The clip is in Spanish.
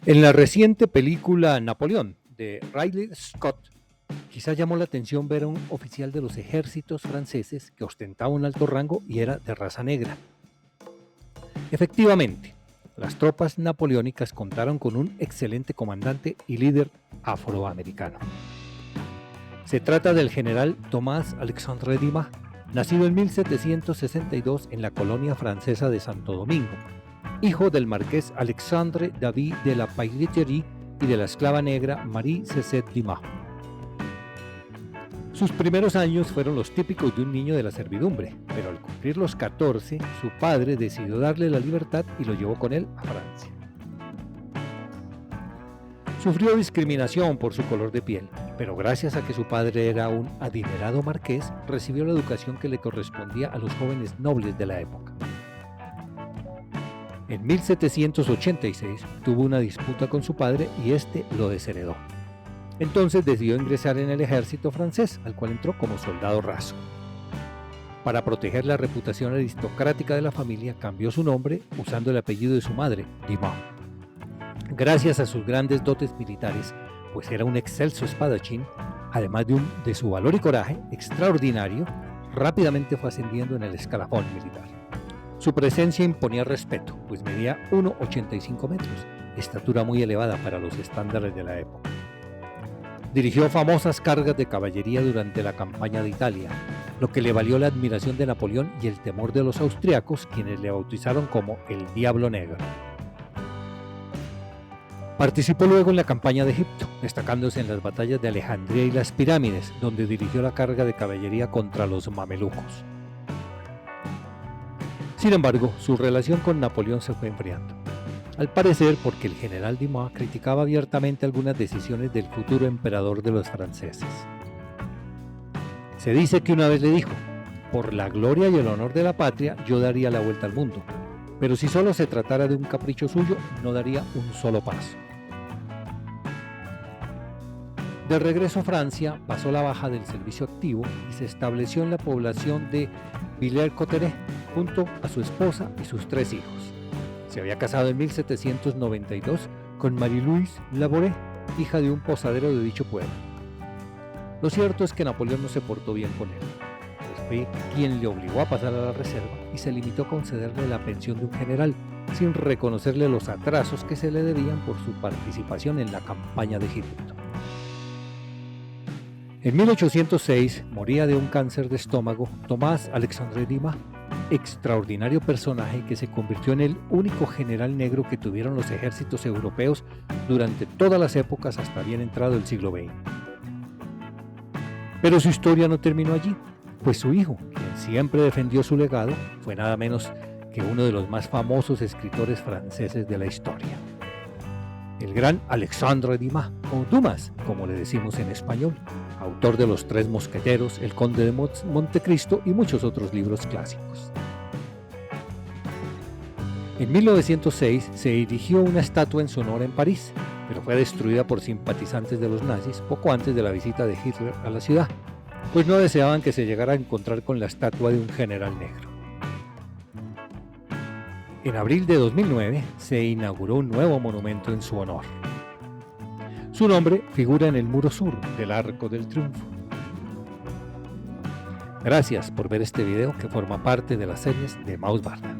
En la reciente película Napoleón de Ridley Scott, quizá llamó la atención ver a un oficial de los ejércitos franceses que ostentaba un alto rango y era de raza negra. Efectivamente, las tropas napoleónicas contaron con un excelente comandante y líder afroamericano. Se trata del general Tomás Alexandre Dumas, nacido en 1762 en la colonia francesa de Santo Domingo, hijo del marqués Alexandre David de la Pailleterie y de la esclava negra Marie Cécile Dumas. Sus primeros años fueron los típicos de un niño de la servidumbre, pero al cumplir los 14, su padre decidió darle la libertad y lo llevó con él a Francia. Sufrió discriminación por su color de piel, pero gracias a que su padre era un adinerado marqués, recibió la educación que le correspondía a los jóvenes nobles de la época. En 1786 tuvo una disputa con su padre y este lo desheredó. Entonces decidió ingresar en el ejército francés, al cual entró como soldado raso. Para proteger la reputación aristocrática de la familia, cambió su nombre usando el apellido de su madre, Dumas. Gracias a sus grandes dotes militares, pues era un excelso espadachín, además de su valor y coraje extraordinario, rápidamente fue ascendiendo en el escalafón militar. Su presencia imponía respeto, pues medía 1,85 metros, estatura muy elevada para los estándares de la época. Dirigió famosas cargas de caballería durante la campaña de Italia, lo que le valió la admiración de Napoleón y el temor de los austriacos, quienes le bautizaron como el Diablo Negro. Participó luego en la campaña de Egipto, destacándose en las batallas de Alejandría y las Pirámides, donde dirigió la carga de caballería contra los mamelucos. Sin embargo, su relación con Napoleón se fue enfriando. Al parecer porque el general Dumas criticaba abiertamente algunas decisiones del futuro emperador de los franceses. Se dice que una vez le dijo: por la gloria y el honor de la patria yo daría la vuelta al mundo, pero si solo se tratara de un capricho suyo no daría un solo paso. De regreso a Francia, pasó la baja del servicio activo y se estableció en la población de Villers-Cotterêts junto a su esposa y sus 3 hijos. Se había casado en 1792 con Marie-Louise Labouré, hija de un posadero de dicho pueblo. Lo cierto es que Napoleón no se portó bien con él, pues fue quien le obligó a pasar a la reserva y se limitó a concederle la pensión de un general, sin reconocerle los atrasos que se le debían por su participación en la campaña de Egipto. En 1806 moría de un cáncer de estómago Tomás Alexandre Dumas, extraordinario personaje que se convirtió en el único general negro que tuvieron los ejércitos europeos durante todas las épocas hasta bien entrado el siglo XX. Pero su historia no terminó allí, pues su hijo, quien siempre defendió su legado, fue nada menos que uno de los más famosos escritores franceses de la historia, el gran Alexandre Dumas, o Dumas, como le decimos en español, autor de Los 3 Mosqueteros, El Conde de Montecristo y muchos otros libros clásicos. En 1906 se erigió una estatua en su honor en París, pero fue destruida por simpatizantes de los nazis poco antes de la visita de Hitler a la ciudad, pues no deseaban que se llegara a encontrar con la estatua de un general negro. En abril de 2009 se inauguró un nuevo monumento en su honor. Su nombre figura en el muro sur del Arco del Triunfo. Gracias por ver este video que forma parte de las series de Maus Barda.